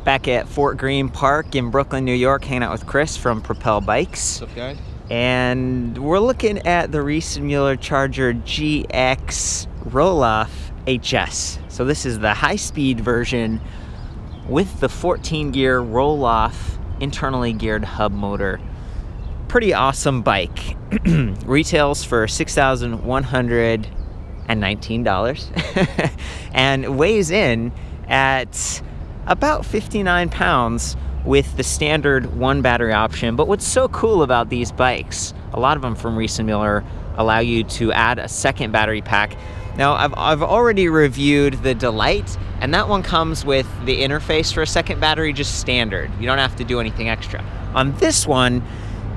Back at Fort Greene Park in Brooklyn, New York, hanging out with Chris from Propel Bikes. What's up, guys? And we're looking at the Riese Müller Charger GX Rohloff HS. So this is the high-speed version with the 14-gear Rohloff internally geared hub motor. Pretty awesome bike. Retails for $6,119 and weighs in at about 59 pounds with the standard one battery option. But what's so cool about these bikes, a lot of them from Riese Müller allow you to add a second battery pack. Now I've already reviewed the Delight, and that one comes with the interface for a second battery, just standard. You don't have to do anything extra. On this one,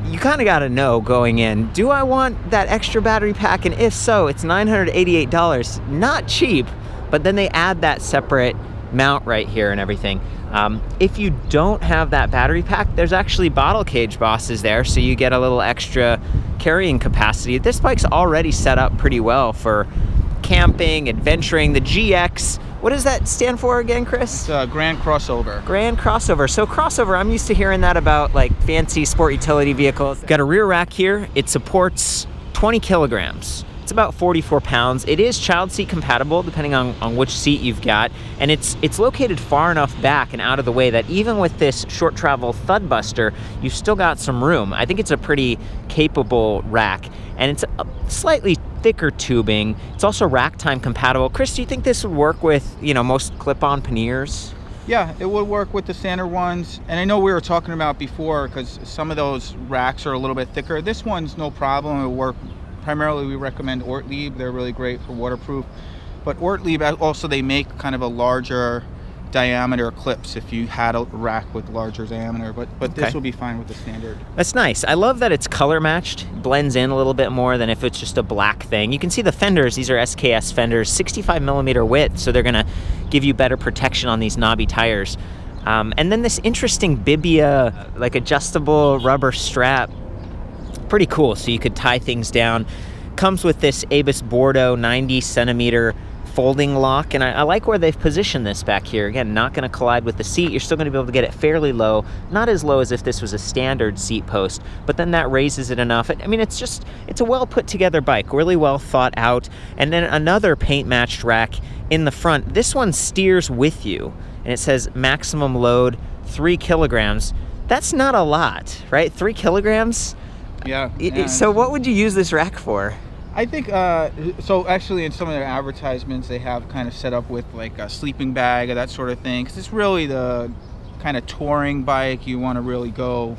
you kind of got to know going in, do I want that extra battery pack? And if so, it's $988, not cheap, but then they add that separate mount right here and everything. If you don't have that battery pack, there's actually bottle cage bosses there, so you get a little extra carrying capacity. This bike's already set up pretty well for camping, adventuring. The GX, what does that stand for again, Chris? It's Grand Crossover. Grand Crossover. So crossover, I'm used to hearing that about like fancy sport utility vehicles. Got a rear rack here. It supports 20 kilograms. It's about 44 pounds. It is child seat compatible depending on which seat you've got. And it's located far enough back and out of the way that even with this short travel Thudbuster, you've still got some room. I think it's a pretty capable rack. And it's a slightly thicker tubing. It's also rack time compatible. Chris, do you think this would work with, you know, most clip-on panniers? Yeah, it would work with the standard ones. And I know we were talking about before, because some of those racks are a little bit thicker. This one's no problem. It will work. Primarily, we recommend Ortlieb. They're really great for waterproof. But Ortlieb, also, they make kind of a larger diameter clips if you had a rack with larger diameter. But okay, this will be fine with the standard. That's nice. I love that it's color matched. Blends in a little bit more than if it's just a black thing. You can see the fenders. These are SKS fenders, 65 millimeter width, so they're going to give you better protection on these knobby tires. And then this interesting Bibia, like adjustable rubber strap. Pretty cool, so you could tie things down. Comes with this Abus Bordeaux 90 centimeter folding lock, and I like where they've positioned this back here. Again, not going to collide with the seat. You're still going to be able to get it fairly low, not as low as if this was a standard seat post, but then that raises it enough. I mean, it's a well put together bike, really well thought out. And then another paint matched rack in the front. This one steers with you, and it says maximum load 3 kilograms. That's not a lot, right? 3 kilograms? Yeah. So what would you use this rack for? I think, so actually in some of their advertisements, they have kind of set up with like a sleeping bag or that sort of thing. Because it's really the kind of touring bike. You want to really go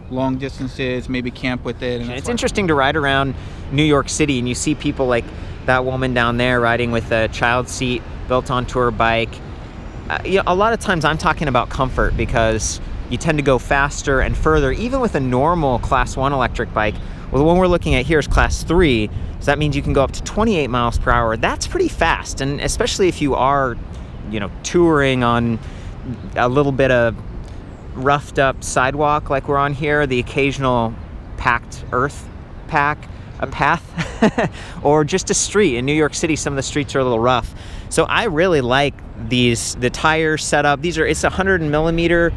long distances, maybe camp with it. And it's interesting to ride around New York City and you see people like that woman down there riding with a child seat built onto her bike. You know, a lot of times I'm talking about comfort because you tend to go faster and further, even with a normal Class 1 electric bike. Well, the one we're looking at here is Class 3, so that means you can go up to 28 miles per hour. That's pretty fast, and especially if you are, you know, touring on a little bit of roughed up sidewalk like we're on here, the occasional packed earth path, or just a street. In New York City, some of the streets are a little rough. So I really like the tire setup. It's 100 millimeter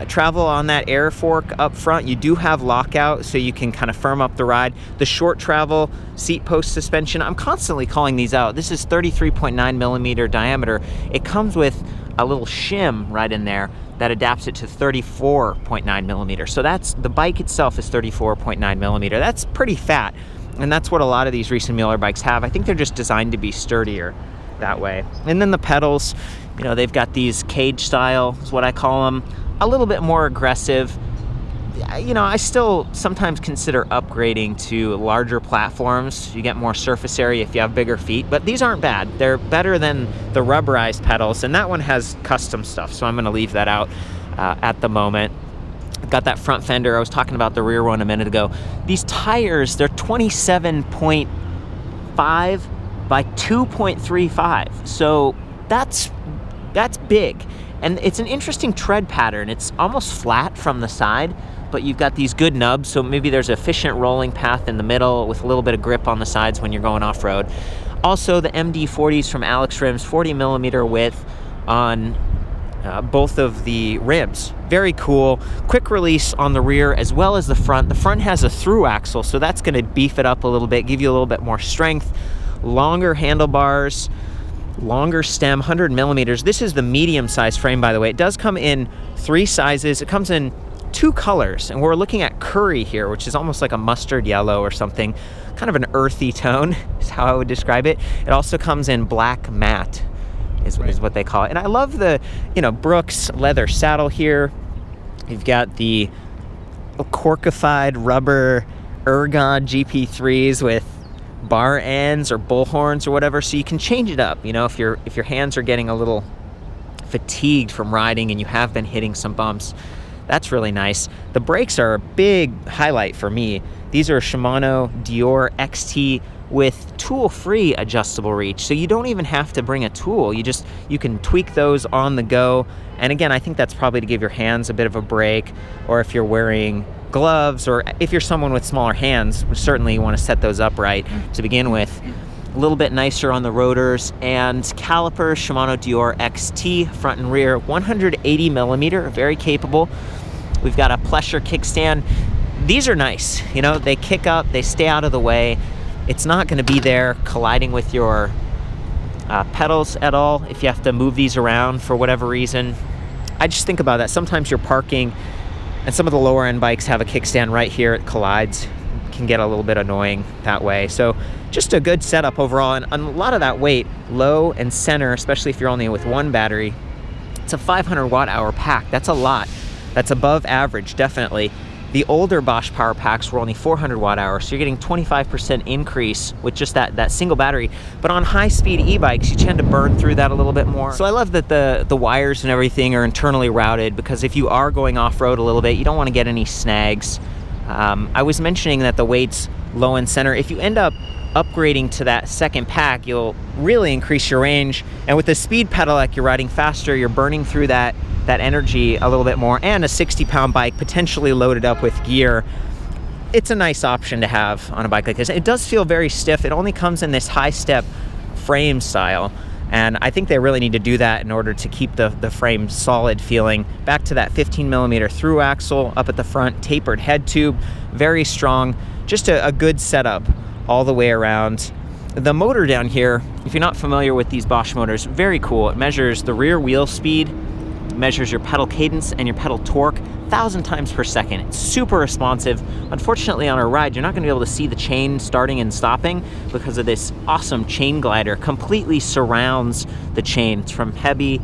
travel on that air fork up front. You do have lockout, so you can kind of firm up the ride. The short travel seat post suspension, I'm constantly calling these out. This is 33.9 millimeter diameter. It comes with a little shim right in there that adapts it to 34.9 millimeter. So the bike itself is 34.9 millimeter. That's pretty fat, and that's what a lot of these Riese Müller bikes have. I think they're just designed to be sturdier that way. And then the pedals, you know, they've got these cage style, is what I call them. A little bit more aggressive. You know, I still sometimes consider upgrading to larger platforms. You get more surface area if you have bigger feet, but these aren't bad. They're better than the rubberized pedals, and that one has custom stuff, so I'm going to leave that out at the moment. Got that front fender. I was talking about the rear one a minute ago. These tires, they're 27.5 by 2.35, so that's big. And it's an interesting tread pattern. It's almost flat from the side, but you've got these good nubs, so maybe there's an efficient rolling path in the middle with a little bit of grip on the sides when you're going off-road. Also, the MD40s from Alex Rims, 40 millimeter width on both of the ribs. Very cool. Quick release on the rear as well as the front. The front has a through axle, so that's going to beef it up a little bit, give you a little bit more strength. Longer handlebars, longer stem, 100 millimeters. This is the medium size frame, by the way. It does come in 3 sizes. It comes in 2 colors, and we're looking at curry here, which is almost like a mustard yellow or something. Kind of an earthy tone is how I would describe it. It also comes in black matte. Is what they call it. And I love the, Brooks leather saddle here. You've got the corkified rubber ergon GP3s with bar ends or bull horns or whatever, so you can change it up. If your hands are getting a little fatigued from riding and you have been hitting some bumps, that's really nice. The brakes are a big highlight for me. These are Shimano Dior XT with tool-free adjustable reach, so you don't even have to bring a tool. You can tweak those on the go. And again, I think that's probably to give your hands a bit of a break, or if you're wearing gloves, or if you're someone with smaller hands, certainly you want to set those up right to begin with. A little bit nicer on the rotors, and calipers, Shimano Dior XT, front and rear, 180 millimeter, very capable. We've got a Plesher kickstand. These are nice, they kick up, they stay out of the way. It's not going to be there colliding with your pedals at all if you have to move these around for whatever reason. I just think about that. Sometimes you're parking and some of the lower end bikes have a kickstand right here. It collides. It can get a little bit annoying that way. So just a good setup overall, and a lot of that weight, low and center, especially if you're only with 1 battery, it's a 500 watt-hour pack. That's a lot. That's above average, definitely. The older Bosch power packs were only 400 watt-hours, so you're getting 25% increase with just that single battery. But on high-speed e-bikes, you tend to burn through that a little bit more. So I love that the wires and everything are internally routed, because if you are going off-road a little bit, you don't want to get any snags. I was mentioning that the weight's low and center. If you end up upgrading to that second pack, you'll really increase your range. And with the speed pedelec, you're riding faster, you're burning through that energy a little bit more, and a 60-pound bike potentially loaded up with gear. It's a nice option to have on a bike like this. It does feel very stiff. It only comes in this high step frame style, and I think they really need to do that in order to keep the frame solid feeling. Back to that 15 millimeter through axle up at the front, tapered head tube, very strong, just a good setup all the way around. The motor down here, if you're not familiar with these Bosch motors, very cool. It measures the rear wheel speed, measures your pedal cadence and your pedal torque 1,000 times per second. It's super responsive. Unfortunately, on our ride, you're not going to be able to see the chain starting and stopping because of this awesome chain glider. Completely surrounds the chain. It's from heavy,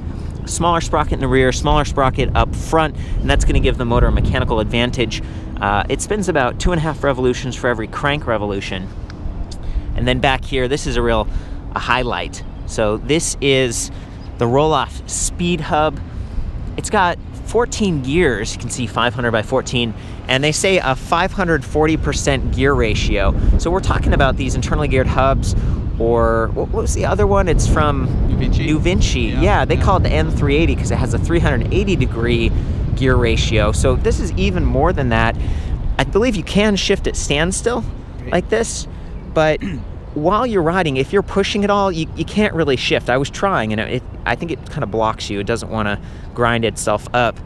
smaller sprocket in the rear, smaller sprocket up front, and that's going to give the motor a mechanical advantage. It spins about 2.5 revolutions for every crank revolution. And then back here, this is a highlight. So this is the Rohloff Speed Hub. It's got 14 gears. You can see 500 by 14, and they say a 540% gear ratio. So we're talking about these internally geared hubs, or what was the other one? It's from New Vinci. Yeah, they call it the N380 because it has a 380-degree gear ratio. So this is even more than that. I believe you can shift at standstill like this, but while you're riding, if you're pushing it all, you can't really shift. I was trying, and I think it kind of blocks you. It doesn't want to grind itself up.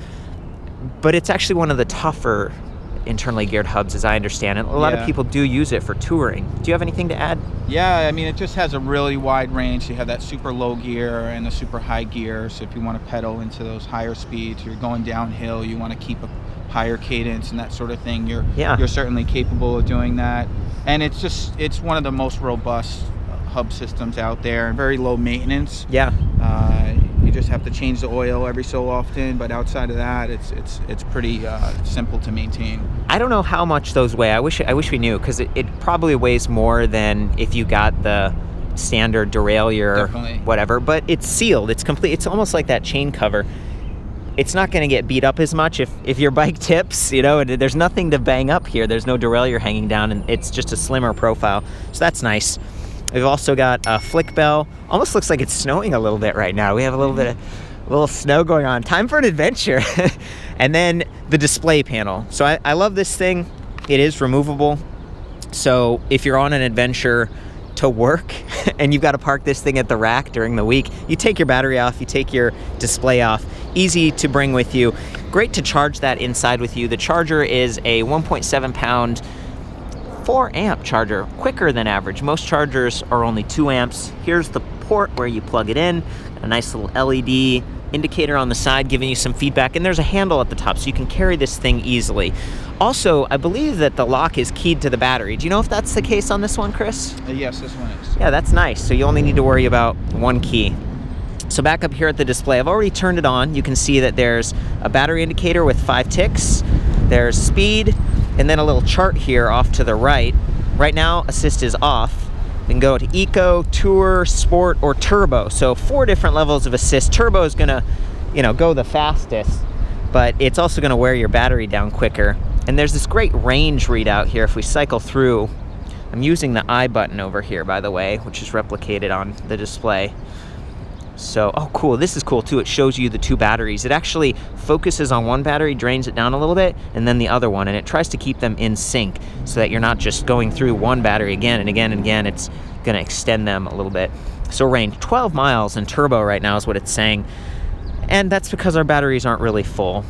But it's actually one of the tougher internally geared hubs, as I understand it. A lot of people do use it for touring. Do you have anything to add? Yeah, I mean, it just has a really wide range. You have that super low gear and the super high gear. So if you want to pedal into those higher speeds, you're going downhill, you want to keep a higher cadence and that sort of thing, you're certainly capable of doing that. And it's one of the most robust hub systems out there, and very low maintenance. You just have to change the oil every so often, but outside of that, it's pretty simple to maintain. I don't know how much those weigh. I wish we knew, because it probably weighs more than if you got the standard derailleur, whatever. But it's sealed. It's complete. It's almost like that chain cover. It's not going to get beat up as much if your bike tips, and there's nothing to bang up here. There's no derailleur hanging down, and it's just a slimmer profile. So that's nice. We've also got a flick bell. Almost looks like it's snowing a little bit right now. We have a little snow going on. Time for an adventure. And then the display panel. So I love this thing. It is removable. So if you're on an adventure, to work and you've got to park this thing at the rack during the week, you take your battery off, you take your display off. Easy to bring with you. Great to charge that inside with you. The charger is a 1.7 pound 4 amp charger, quicker than average. Most chargers are only 2 amps. Here's the port where you plug it in, a nice little LED indicator on the side giving you some feedback, and there's a handle at the top so you can carry this thing easily. Also, I believe that the lock is keyed to the battery. Do you know if that's the case on this one, Chris? Yes, this one is. Yeah, that's nice. So you only need to worry about one key. So back up here at the display, I've already turned it on. You can see that there's a battery indicator with 5 ticks. There's speed, and then a little chart here off to the right. Right now, assist is off. You can go to Eco, Tour, Sport, or Turbo. So 4 different levels of assist. Turbo is gonna, go the fastest, but it's also gonna wear your battery down quicker. And there's this great range readout here if we cycle through. I'm using the I button over here, by the way, which is replicated on the display. So, oh cool, this is cool too. It shows you the 2 batteries. It actually focuses on one battery, drains it down a little bit, and then the other one, and it tries to keep them in sync so that you're not just going through one battery again and again and again. It's gonna extend them a little bit. So range 12 miles in turbo right now is what it's saying. And that's because our batteries aren't really full.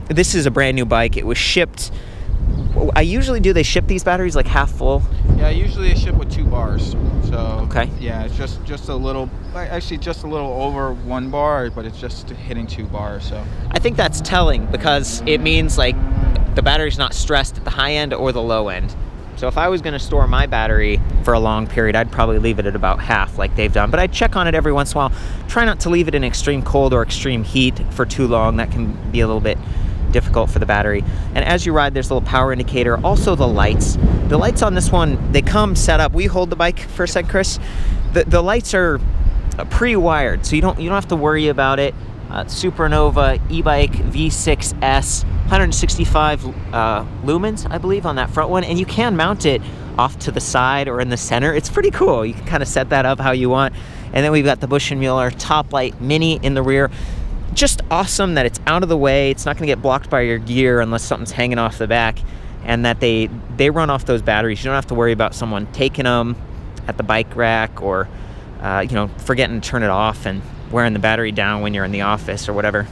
This is a brand new bike. It was shipped, they ship these batteries like half full? Yeah, usually they ship with 2 bars. So okay. Yeah, it's just a little, actually just a little over 1 bar, but it's just hitting 2 bars. So I think that's telling because it means like the battery's not stressed at the high end or the low end. So if I was going to store my battery for a long period, I'd probably leave it at about half like they've done. But I'd check on it every once in a while. Try not to leave it in extreme cold or extreme heat for too long. That can be a little bit difficult for the battery. And as you ride, there's a little power indicator. Also the lights. The lights on this one, they come set up. Will you hold the bike for a sec, Chris? The lights are pre-wired, so you don't have to worry about it. Supernova e-bike V6S, 165 lumens, I believe, on that front one, and you can mount it off to the side or in the center. It's pretty cool. You can kind of set that up how you want. And then we've got the Bosch & Müller top light mini in the rear. Just awesome that it's out of the way. It's not going to get blocked by your gear unless something's hanging off the back, and that they run off those batteries. You don't have to worry about someone taking them at the bike rack or forgetting to turn it off and wearing the battery down when you're in the office or whatever.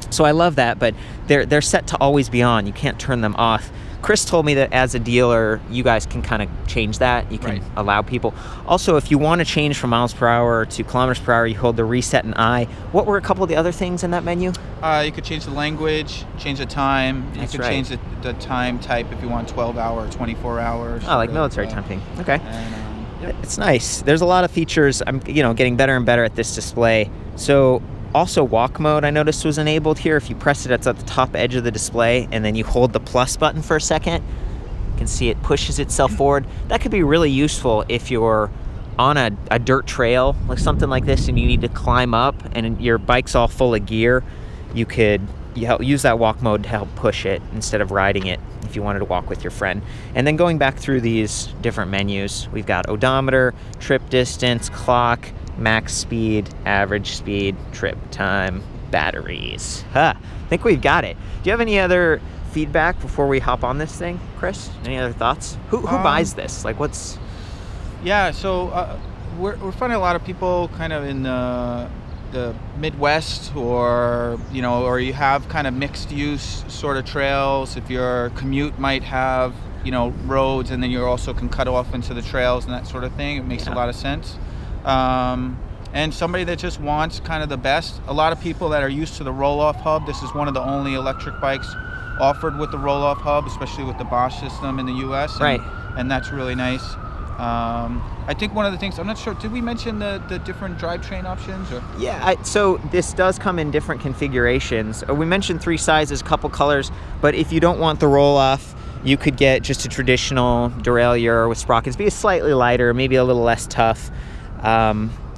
So I love that, but they're set to always be on. You can't turn them off. Chris told me that as a dealer, you guys can kind of change that. You can allow people. Also, if you want to change from miles per hour to kilometers per hour, you hold the reset and I. What were a couple of the other things in that menu? You could change the language, change the time. You could change the time type if you want 12 hour, 24 hours. Oh, like military timing. Okay. And, yep. It's nice. There's a lot of features. I'm getting better and better at this display. So also walk mode I noticed was enabled here. If you press it, it's at the top edge of the display, and then you hold the plus button for a second. You can see it pushes itself forward. That could be really useful if you're on a dirt trail, like something like this, and you need to climb up and your bike's all full of gear. You could use that walk mode to help push it instead of riding it if you wanted to walk with your friend. And then going back through these different menus, we've got odometer, trip distance, clock, max speed, average speed, trip time, batteries. I think we've got it. Do you have any other feedback before we hop on this thing, Chris? Any other thoughts? Who buys this? Like, what's... Yeah, so we're finding a lot of people kind of in the Midwest, or or you have kind of mixed use sort of trails. If your commute might have roads, and then you also can cut off into the trails and that sort of thing. It makes a lot of sense. And somebody that just wants kind of the best. A lot of people that are used to the Rohloff hub. This is one of the only electric bikes offered with the Rohloff hub, especially with the Bosch system in the US. And that's really nice. I think one of the things, I'm not sure, did we mention the different drivetrain options? Or? Yeah, so this does come in different configurations. We mentioned 3 sizes, a couple colors, but if you don't want the roll-off, you could get just a traditional derailleur with sprockets, be slightly lighter, maybe a little less tough.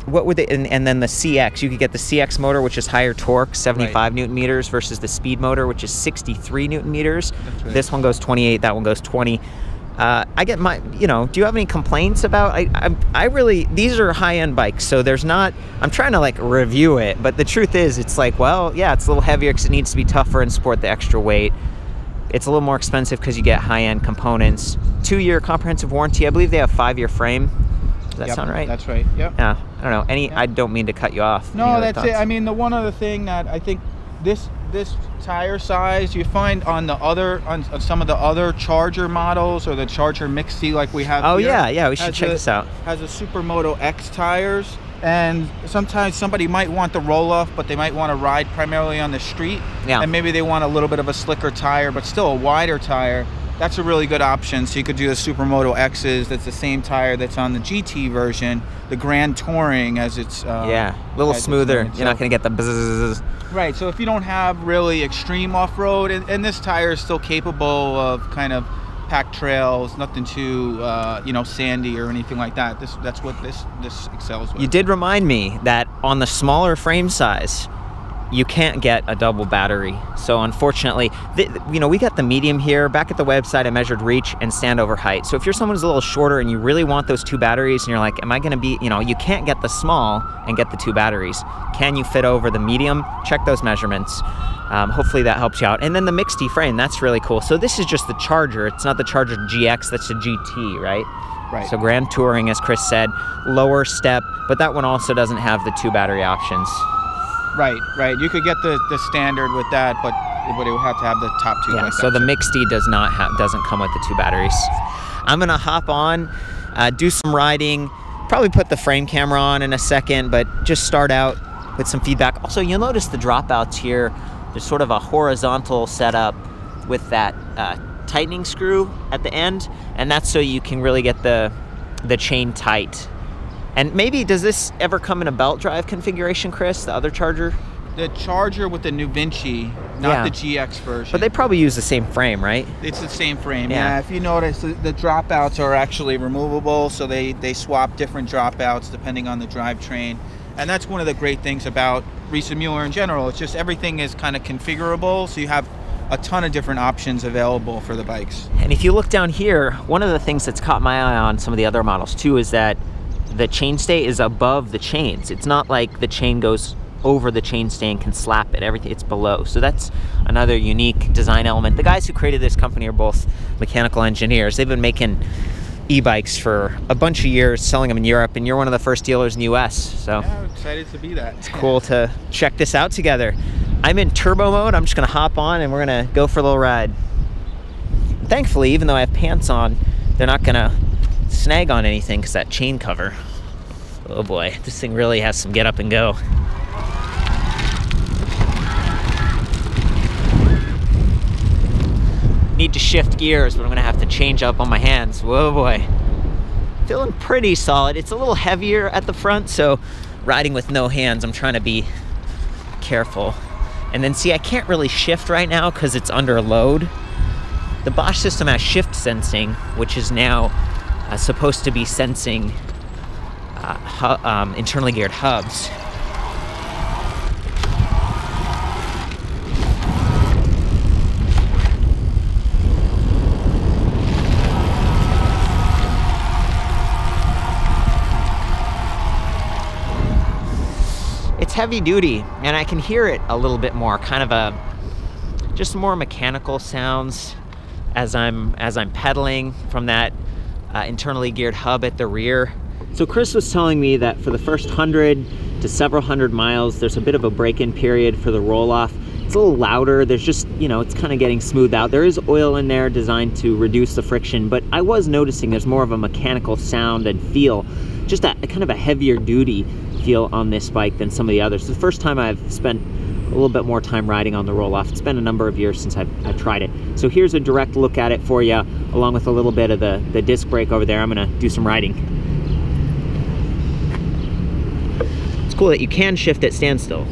What would they, and then the CX, you could get the CX motor, which is higher torque, 75 Newton meters, versus the speed motor, which is 63 Newton meters. Right. This one goes 28, that one goes 20. I get my, do you have any complaints about, I really, these are high-end bikes, so there's not, I'm trying to like review it, but the truth is, it's like, well, yeah, it's a little heavier because it needs to be tougher and support the extra weight. It's a little more expensive because you get high-end components. 2-year comprehensive warranty. I believe they have 5-year frame. Does that sound right? That's right. Yep. Yeah. I don't know. I don't mean to cut you off. No, that's it. I mean, the one other thing that I think this tire size you find on some of the other Charger models or the Charger Mixie like we have here. Yeah, we should check this out. Has a Supermoto X tires, and sometimes somebody might want the roll-off, but they might want to ride primarily on the street. Yeah. And maybe they want a little bit of a slicker tire, but still a wider tire. That's a really good option. So you could do the Supermoto X's. That's the same tire that's on the GT version, the Grand Touring, as it's a little smoother. You're not going to get the bzzz. Right. So if you don't have really extreme off-road, and this tire is still capable of kind of packed trails, nothing too sandy or anything like that. That's what this excels with. You did remind me that on the smaller frame size, you can't get a double battery. So unfortunately, we got the medium here. Back at the website, I measured reach and standover height. So if you're someone who's a little shorter and you really want those 2 batteries and you're like, am I gonna be, you can't get the small and get the 2 batteries. Can you fit over the medium? Check those measurements. Hopefully that helps you out. And then the Mixed frame, that's really cool. So this is just the Charger. It's not the Charger GX, that's the GT, right? Right. So Grand Touring, as Chris said, lower step, but that one also doesn't have the 2 battery options. Right. You could get the standard with that, but it would have to have the top 2. Yeah, like so that. the Mixed doesn't come with the 2 batteries. I'm gonna hop on, do some riding, probably put the frame camera on in a second, but just start out with some feedback. Also, you'll notice the dropouts here. There's sort of a horizontal setup with that tightening screw at the end, and that's so you can really get the chain tight. And maybe, does this ever come in a belt drive configuration, Chris, the other Charger? The Charger with the New Vinci, not the GX version. But they probably use the same frame, right? It's the same frame, yeah. If you notice, the dropouts are actually removable, so they swap different dropouts depending on the drivetrain. And that's one of the great things about Riese Müller in general. It's just everything is kind of configurable, so you have a ton of different options available for the bikes. And if you look down here, one of the things that's caught my eye on some of the other models too is that the chainstay is above the chains. It's not like the chain goes over the chainstay and can slap it. Everything, it's below. So that's another unique design element. The guys who created this company are both mechanical engineers. They've been making e-bikes for a bunch of years, selling them in Europe, and you're one of the first dealers in the US. So yeah, I'm excited to be that. It's cool to check this out together. I'm in turbo mode. I'm just gonna hop on and we're gonna go for a little ride. Thankfully, even though I have pants on, they're not gonna snag on anything because that chain cover. Oh boy, this thing really has some get up and go. Need to shift gears, but I'm gonna have to change up on my hands. Whoa boy. Feeling pretty solid. It's a little heavier at the front, so riding with no hands, I'm trying to be careful. And then see, I can't really shift right now because it's under load. The Bosch system has shift sensing, which is now supposed to be sensing internally geared hubs. It's heavy duty, and I can hear it a little bit more, kind of just more mechanical sounds as I'm pedaling from that internally geared hub at the rear. So Chris was telling me that for the first 100 to several hundred miles, there's a bit of a break-in period for the roll-off. It's a little louder. There's just, it's kind of getting smoothed out. There is oil in there designed to reduce the friction, but I was noticing there's more of a mechanical sound and feel, just a kind of a heavier duty feel on this bike than some of the others. It's the first time I've spent a little bit more time riding on the roll-off. It's been a number of years since I've tried it. So here's a direct look at it for you, along with a little bit of the disc brake over there. I'm gonna do some riding. It's cool that you can shift at standstill.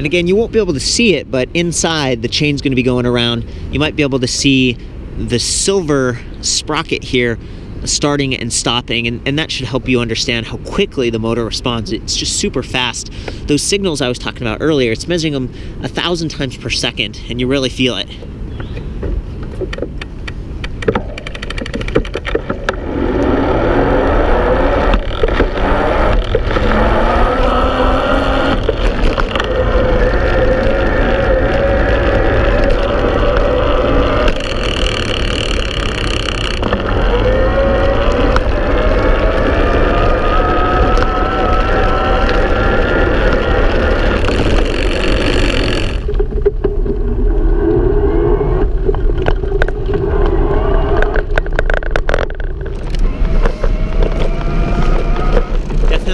And again, you won't be able to see it, but inside the chain's going to be going around. You might be able to see the silver sprocket here starting and stopping, and that should help you understand how quickly the motor responds. It's just super fast. Those signals I was talking about earlier, it's measuring them 1,000 times per second, and you really feel it.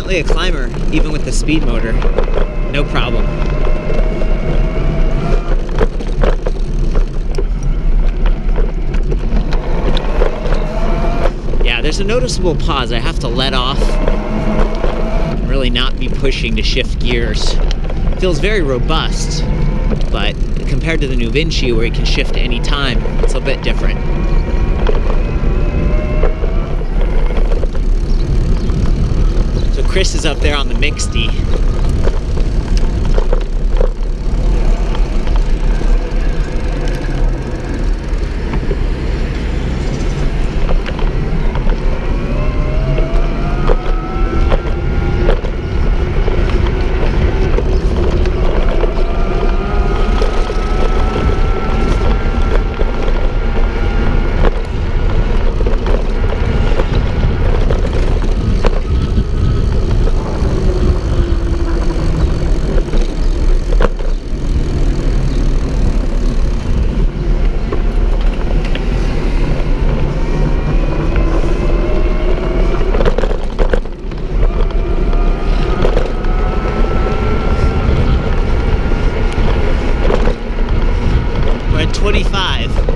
A climber, even with the speed motor, no problem. Yeah, there's a noticeable pause. I have to let off, really not be pushing to shift gears. It feels very robust, but compared to the new Vinci where you can shift any time, it's a bit different. Chris is up there on the mixty. We're at 25.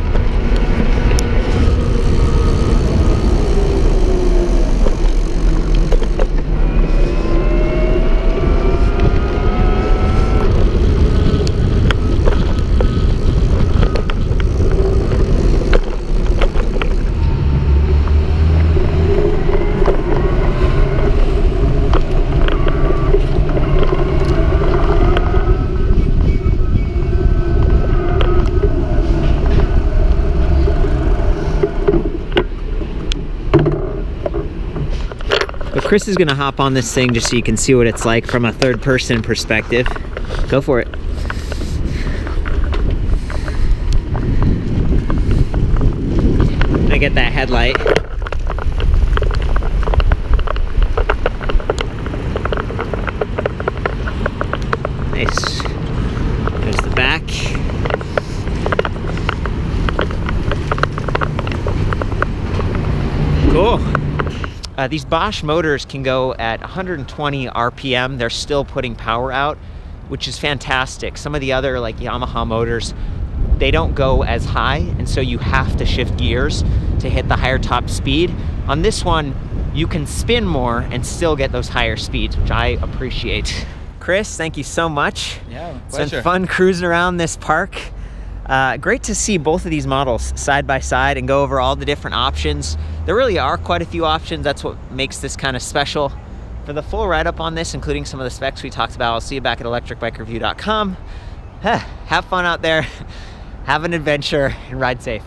But Chris is gonna hop on this thing just so you can see what it's like from a third-person perspective. Go for it. I get that headlight. Nice. There's the back. Cool. These Bosch motors can go at 120 RPM. They're still putting power out, which is fantastic. Some of the other like Yamaha motors, they don't go as high, and so you have to shift gears to hit the higher top speed. On this one, you can spin more and still get those higher speeds, which I appreciate. Chris, thank you so much. Yeah, pleasure. It's been fun cruising around this park. Great to see both of these models side by side and go over all the different options. There really are quite a few options. That's what makes this kind of special. For the full write-up on this, including some of the specs we talked about, I'll see you back at ElectricBikeReview.com. Have fun out there, have an adventure, and ride safe.